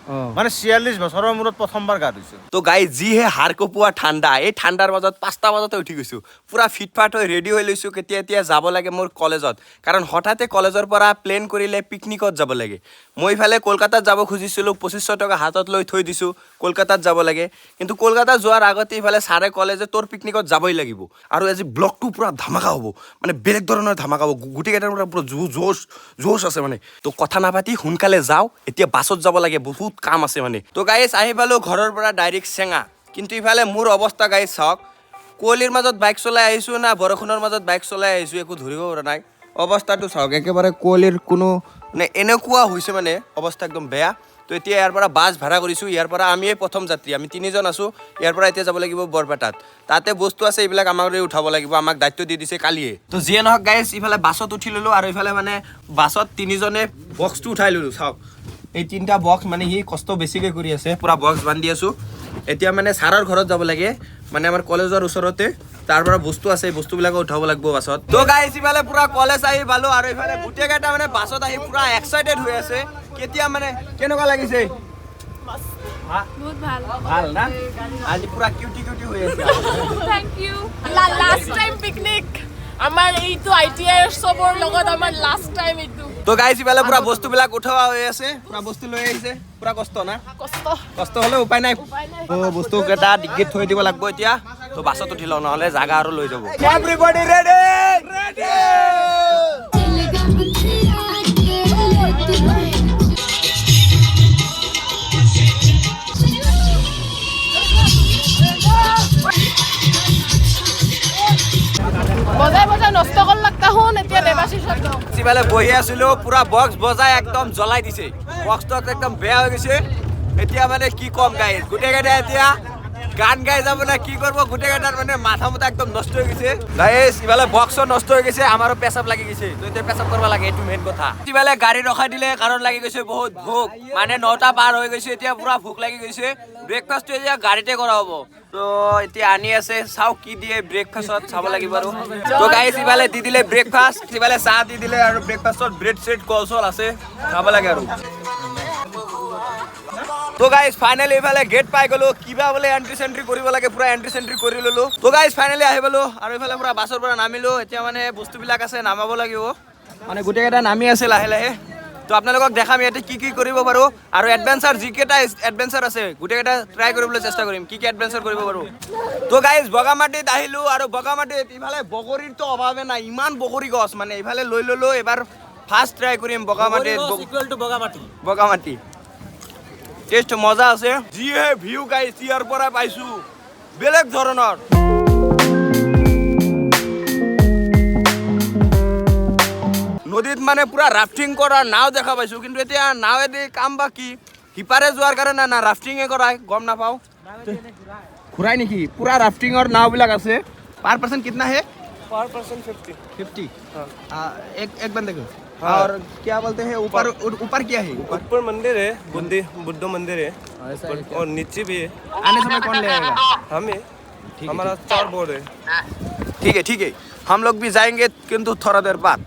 মানে 46 বছৰৰ মূৰত প্ৰথমবাৰ গা ধুইছো। তো গাইজ যিহে হাড় কঁপোৱা ঠাণ্ডা, এই ঠাণ্ডাৰ মাজত 5টা বজাতে উঠি গৈছোঁ, পুৰা ফিটফাট হৈ ৰেডি হৈ লৈছোঁ কেতিয়া এতিয়া যাব লাগে মোৰ কলেজত, কাৰণ হঠাতে কলেজৰ পৰা প্লেন কৰিলে পিকনিকত যাব লাগে। মই ইফালে কলকাতাত যাব খুজিছিলোঁ, 2500 টকা হাতত লৈ থৈ দিছোঁ, কলকাতাত যাব লাগে। কিন্তু কলকাতা যোৱাৰ আগতে ইফালে ছাৰে ক'লে যে তোৰ পিকনিকত যাবই লাগিব, আৰু আজি ব্লগটো পুৰা ধামাকা হ'ব, মানে বেলেগ ধৰণৰ ধামাকা হ'ব, গোটেইকেইটাৰ পুৰা জোচ আছে মানে। তো কথা নাপাতি সোনকালে যাওঁ, এতিয়া বাছত যাব লাগে, বহুত কাম আছে মানে। তো গাইজ আহি পালোঁ ঘৰৰ পৰা ডাইৰেক্ট চেঙা, কিন্তু ইফালে মোৰ অৱস্থা গাইজ চাওক, কুঁৱলীৰ মাজত বাইক চলাই আহিছোঁ না বৰষুণৰ মাজত বাইক চলাই আহিছোঁ একো ধৰিব পৰা নাই। অৱস্থাটো চাওক, একেবাৰে কুঁৱলীৰ কোনো মানে এনেকুৱা হৈছে মানে অৱস্থা একদম বেয়া। তো এতিয়া ইয়াৰ পৰা বাছ ভাড়া কৰিছোঁ, ইয়াৰ পৰা আমিয়ে প্ৰথম যাত্ৰী, আমি 3জন আছোঁ। ইয়াৰ পৰা এতিয়া যাব লাগিব বৰপেটাত, তাতে বস্তু আছে এইবিলাক আমাক উঠাব লাগিব, আমাক দায়িত্ব দি দিছে কালিয়ে। তো যিয়ে নহওক গাইজ ইফালে বাছত উঠি ল'লোঁ, আৰু ইফালে মানে বাছত 3জনে বক্সটো উঠাই ল'লোঁ। চাওক এই 3টা বক্স, মানে সি কষ্ট বেছিকৈ কৰি আছে, পুৰা বক্স বান্ধি আছোঁ। এতিয়া মানে ছাৰৰ ঘৰত যাব লাগে, মানে আমাৰ কলেজৰ ওচৰতে, তাৰ পৰা বস্তু আছে, বস্তুবিলাকো উঠাব লাগিব বাছত। তো গাইজ ইফালে পুৰা কলেজ আহি পালোঁ, আৰু ইফালে গোটেইকেইটা মানে বাছত আহি পুৰা এক্সাইটেড হৈ আছে। কেতিয়া মানে কেনেকুৱা লাগিছে? বহুত ভাল। ভাল না? আজি পুৰা কিউটি হৈ আছে। Thank you. Last time picnic আমাৰ এইটো ITI চবৰ লগত আমাৰ লাষ্ট টাইম এইটো। তো গাইজ ইফালে পুৰা বস্তুবিলাক উঠোৱা হৈ আছে, পুৰা বস্তু লৈ আহিছে, পুৰা কষ্ট না? কষ্ট হ'লে উপায় নাই। তো বস্তুকেইটা ডিগ্গিত থৈ দিব লাগিব এতিয়া। তো বাছত উঠি লওঁ, নহ'লে জাগা আৰু লৈ যাব। Everybody ready? বজাই নষ্ট কৰলাক তাহোন, এতিয়া দেৱাশিষত লওঁ। সিফালে বহি আছিলোঁ, পুৰা বক্স বজাই একদম জ্বলাই দিছে, বক্সটো একদম বেয়া হৈ গৈছে। এতিয়া মানে কি ক'ম গাইজ, গোটেইকেইটা এতিয়া গান গাই যাব না কি কৰিব, গোটেইকেইটাৰ মানে মাথা মুঠা একদম নষ্ট হৈ গৈছে গাইজ। ইফালে বক্সো নষ্ট হৈ গৈছে, আমাৰো পেচাব লাগি গৈছে, তো এতিয়া পেচাব কৰিব লাগে, এইটো মেইন কথা। ইফালে গাড়ী ৰখাই দিলে, কাৰণ লাগি গৈছে বহুত ভোক, মানে 9টা পাৰ হৈ গৈছে, এতিয়া পুৰা ভোক লাগি গৈছে। ব্ৰেকফাষ্টটো এতিয়া গাড়ীতে কৰা হ'ব, তো এতিয়া আনি আছে, চাওঁ কি দিয়ে ব্ৰেকফাষ্টত, চাব লাগিব আৰু। তো গাইজ ইফালে দি দিলে ব্ৰেকফাষ্ট, সিফালে চাহ দি দিলে, আৰু ব্ৰেকফাষ্টত ব্ৰেড চেড কল চল আছে, খাব লাগে আৰু। তো গাইজ ফাইনেলি ইফালে গেট পাই গ'লো, কিবা বোলে এণ্ট্ৰি চেণ্ট্ৰি কৰিব লাগে, পুৰা এণ্ট্ৰি চেণ্ট্ৰি কৰি ল'লোঁ। তো গাইজ ফাইনেলি আহি পালোঁ, আৰু ইফালে পুৰা বাছৰ পৰা নামিলোঁ। এতিয়া মানে বস্তুবিলাক আছে নামাব লাগিব, মানে গোটেইকেইটা নামি আছে লাহে লাহে। তো আপোনালোকক দেখাম ইয়াতে কি কি কৰিব পাৰোঁ, আৰু এডভেঞ্চাৰ যিকেইটা এডভেঞ্চাৰ আছে গোটেইকেইটা ট্ৰাই কৰিবলৈ চেষ্টা কৰিম, কি কি এডভেঞ্চাৰ কৰিব পাৰোঁ। তো গাইজ বগামাটিত আহিলোঁ, আৰু বগামাটিত ইফালে বগৰীৰতো অভাৱে নাই, ইমান বগৰী গছ, মানে ইফালে লৈ ল'লোঁ। এবাৰ ফাৰ্ষ্ট ট্ৰাই কৰিম বগামাটিত, বগামাটি টেষ্ট মজা আছে। যিহে ভিউ গাইজ ইয়াৰ পৰা পাইছোঁ, বেলেগ ধৰণৰ। নদীত মানে পুৰা ৰাফটিং কৰা নাও দেখা পাইছোঁ, কিন্তু এতিয়া নাৱেদি কাম বা কি, সিপাৰে যোৱাৰ কাৰণে না ৰাফটিঙে কৰাই গম নাপাওঁ। ঘূৰাই নেকি? পুৰা ৰাফটিঙৰ নাওবিলাক আছে। পাৰ পাৰ্চন কিतना है? पर पर्सन 50। एक बंदे को। और क्या बोलते हैं ऊपर क्या है? ऊपर मंदिर है, बुद्ध मंदिर है, और नीचे भी है। आने समय कौन ले आएगा? हमें हमारा 4 बोर्ड है। ठीक है, हम लोग भी जाएंगे, किंतु थोड़ा देर बाद।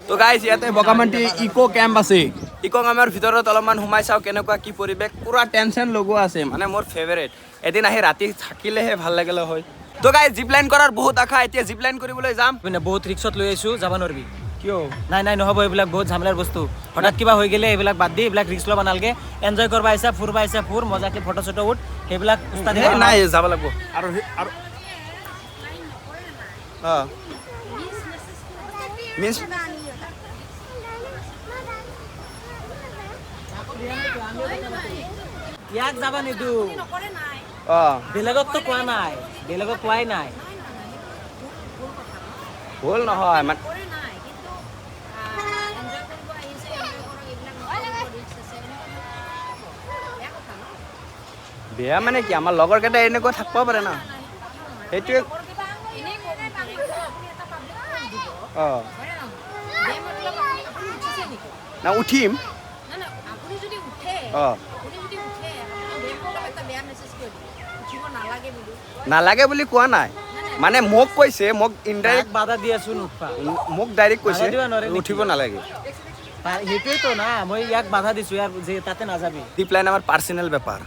তো গাইজ ইয়াতে বগামাটি ইকো কেম্প আছে, ইকো কেম্পৰ ভিতৰত অলপমান সোমাই চাওঁ কেনেকুৱা কি পৰিৱেশ, পুৰা টেনশ্যন লগোৱা আছে, মানে মোৰ ফেভাৰেট। এদিন আহি ৰাতি থাকিলেহে ভাল লাগিলে হয়। তো গাইজ জিপ লাইন কৰাৰ বহুত আশা, এতিয়া জিপ লাইন কৰিবলৈ যাম। মানে বহুত ৰিক্সত লৈ আহিছোঁ, যাব নোৱাৰিবি। কিয়? নাই নহ'ব, এইবিলাক বহুত ঝামেলাৰ বস্তু। হঠাৎ কিবা হৈ গ'লে এইবিলাক বাদ দি, এইবিলাক ৰিক্স ল'ব নালাগে। এনজয় কৰিব আহিছা, ফুৰিব আহিছা, মজাকে ফটো চটো উঠ, সেইবিলাক নাই যাব লাগিব। আৰু মিন্স ইয়াক যাবা নিদো, বেলেগততো কোৱা নাই, বেলেগত কোৱাই নাই। ভুল নহয় মানে বেয়া মানে কি, আমাৰ লগৰ কেইটা এনেকুৱা থাকিব পাৰে না, সেইটোৱে। না উঠিম, নালাগে বুলি কোৱা নাই, মানে মোক কৈছে, মোক ইনডাইৰেক্ট বাধা দি আছো, মোক ডাইৰেক্ট কৈছে উঠিব নালাগে। সেইটোৱেতো না মই ইয়াক বাধা দিছোঁ ইয়াৰ যে তাতে নাযাবি ট্ৰিপ লাইন আমাৰ পাৰ্চনেল বেপাৰ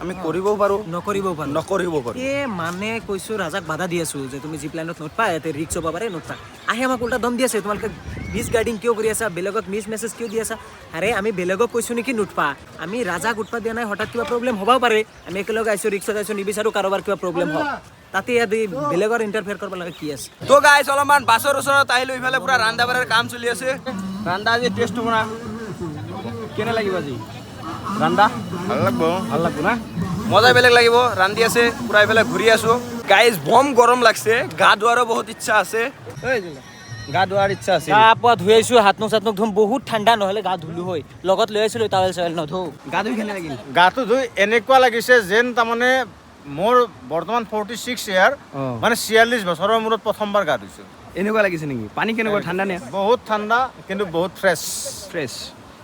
আমি কৰিবও পাৰোঁ নকৰিবও পাৰোঁ নকৰিবও পাৰোঁ মানে কৈছোঁ ৰাজাক বাধা দি আছোঁ যে তুমি জিপ লাইনত নোটপা ইয়াতে ৰিক্স হ'ব পাৰে নোটপা আহি আমাক উল্টা দম দি আছে তোমালোকে মিছ গাইডিং কিয় কৰি আছা বেলেগক মিছ মেছেজ কিয় দি আছা আৰে আমি বেলেগক কৈছোঁ নেকি নোটপা আমি ৰাজাক উৎপাত দিয়া নাই হঠাৎ কিবা প্ৰব্লেম হ'বও পাৰে আমি একেলগে আহিছোঁ ৰিক্সত আহিছোঁ নিবিচাৰোঁ কাৰোবাৰ কিবা প্ৰব্লেম হওক তাতে ইয়াত বেলেগৰ ইণ্টাৰফেয়াৰ কৰিব লাগে কি আছে তো গাইছ অলপমান বাছৰ ওচৰত আহিলোঁ ইফালে পুৰা ৰান্ধা বাঢ়াৰ কাম চলি আছে ৰান্ধা আজি টেষ্ট হ'ব না কেনে লাগিব আজি ৰান্ধা ভাল লাগব ভাল লাগব না মজাই বেলেগ লাগিব ৰান্ধি আছে পুৰা এইফালে ঘূৰি আছোঁ গাইজ বম গৰম লাগছে গা ধোৱাৰো বহুত ইচ্ছা আছে গা ধোৱাৰ ইচ্ছা আছে গা পুৱা ধুই আহিছোঁ হাত মুখ চাত মুখ ধুম বহুত ঠাণ্ডা নহ'লে গা ধুলো হয় লগত লৈ আহিছিলোঁ টাৱেল চাৱেল নধো গা ধুই কেনে লাগিল গাটো ধুই এনেকুৱা লাগিছে যেন তাৰমানে মোৰ বৰ্তমান 46 ইয়াৰ মানে 46 বছৰৰ মূৰত প্ৰথমবাৰ গা ধুইছোঁ এনেকুৱা লাগিছে নেকি পানী কেনেকুৱা ঠাণ্ডা নে বহুত ঠাণ্ডা কিন্তু বহুত ফ্ৰেছ ফ্ৰেছ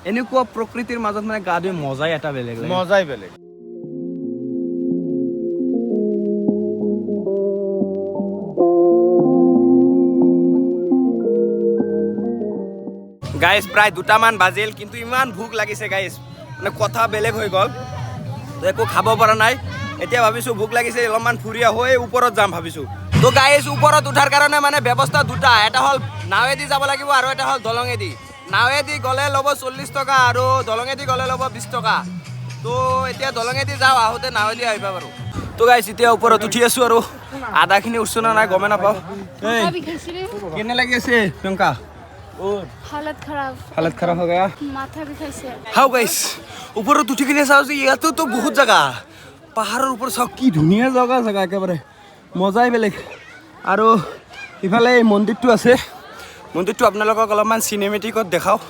এনেকুৱা প্ৰকৃতিৰ মাজত মানে গা ধুই মজাই এটা বেলেগ মজাই বেলেগ গাইজ প্ৰায় 2টামান বাজিল কিন্তু ইমান ভোক লাগিছে গাইজ মানে কথা বেলেগ হৈ গ'ল একো খাব পৰা নাই এতিয়া ভাবিছোঁ ভোক লাগিছে অলপমান ফুৰি হৈ ওপৰত যাম ভাবিছোঁ তো গাইজ ওপৰত উঠাৰ কাৰণে মানে ব্যৱস্থা দুটা এটা হ'ল নাৱেদি যাব লাগিব আৰু এটা হ'ল দলঙেদি নাৱেদি গ'লে ল'ব 40 টকা আৰু দলঙেদি গ'লে ল'ব 20 টকা তো এতিয়া দলঙেদি যাওঁ আহোঁতে নাৱেদি আহিবা বাৰু তো গাইজ এতিয়া ওপৰত উঠি আছোঁ আৰু আধাখিনি উঠছোঁ না নাই গমে নাপাওঁ কেনে লাগি আছে প্ৰিয়ংকা हालत खराब हालत खराब हो गया माथा भी खाइছে হাও গাইছ ওপৰত উঠি কিনে চাওঁ যে ইয়াতোতো বহুত জেগা পাহাৰৰ ওপৰত চাওঁ কি ধুনীয়া জেগা একেবাৰে মজাই বেলেগ আৰু ইফালে এই মন্দিৰটো আছে মন্দিৰটো আপোনালোকক অলপমান চিনেমেটিকত দেখাওঁ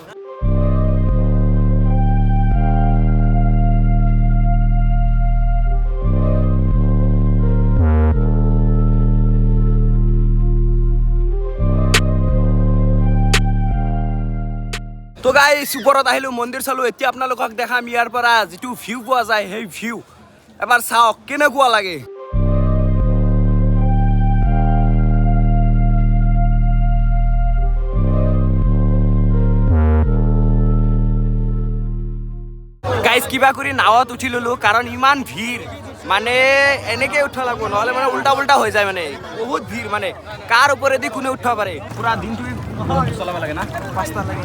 তো গাইছ ওপৰত আহিলোঁ মন্দিৰ চালোঁ এতিয়া আপোনালোকক দেখাম ইয়াৰ পৰা যিটো ভিউ পোৱা যায় সেই ভিউ এবাৰ চাওক কেনেকুৱা লাগে গাইছ কিবা কৰি নাৱত উঠি ল'লোঁ কাৰণ ইমান ভিৰ মানে এনেকৈ উঠিব লাগিব নহ'লে মানে উল্টা পুল্টা হৈ যায় মানে বহুত ভিৰ মানে কাৰ ওপৰেদি কোনে উঠিব পাৰে পুৰা দিনটো চলাব লাগে না 5টা লাগে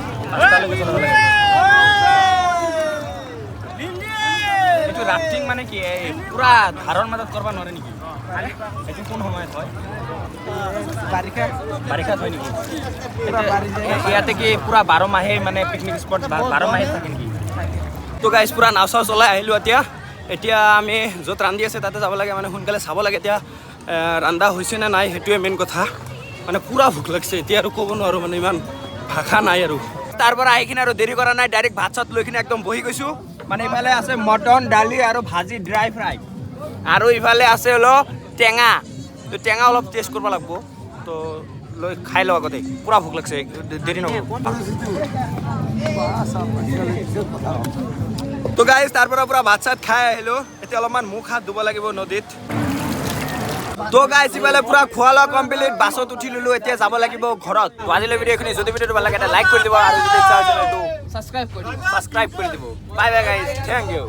এইটো ৰাফটিং মানে কি পুৰা ধাৰৰ মাজত কৰিব নোৱাৰে নেকি এইটো কোন সময়ত হয় বাৰিষাত হয় নেকি ইয়াতে কি পুৰা 12 মাহে মানে পিকনিক স্পট 12 মাহে থাকে নেকি তো গাইছ পুৰা নাও চাও চলাই আহিলোঁ এতিয়া আমি য'ত ৰান্ধি আছে তাতে যাব লাগে মানে সোনকালে চাব লাগে এতিয়া ৰান্ধা হৈছে নে নাই সেইটোৱে মেইন কথা মানে পুৰা ভোক লাগিছে এতিয়া আৰু ক'ব নোৱাৰোঁ মানে ইমান ভাষা নাই আৰু তাৰ পৰা আহি কিনে আৰু দেৰি কৰা নাই ডাইৰেক্ট ভাত চাত লৈ কিনে একদম বহি গৈছোঁ মানে ইফালে আছে মটন দালি আৰু ভাজি ড্ৰাই ফ্ৰাই আৰু ইফালে আছে অলপ টেঙা তো টেঙা অলপ টেষ্ট কৰিব লাগিব তো লৈ খাই লওঁ আগতে পুৰা ভোক লাগিছে দেৰি নকৰোঁ তো গাইছ তাৰ পৰা পুৰা ভাত চাত খাই আহিলোঁ এতিয়া অলপমান মুখ হাত ধুব লাগিব নদীত তো গাইছ ইফালে পুৰা খোৱা লোৱা কমপ্লিট বাছত উঠি ল'লোঁ এতিয়া যাব লাগিব ঘৰত তো আজিলৈ ভিডিঅ' এইখিনি যদি ভিডিঅ'টো ভাল লাগে এটা লাইক কৰি দিব আৰু যদি ইচ্ছা হৈছে এইটো ছাবস্ক্ৰাইব কৰি দিব বাই বাই গাইছ থেংক ইউ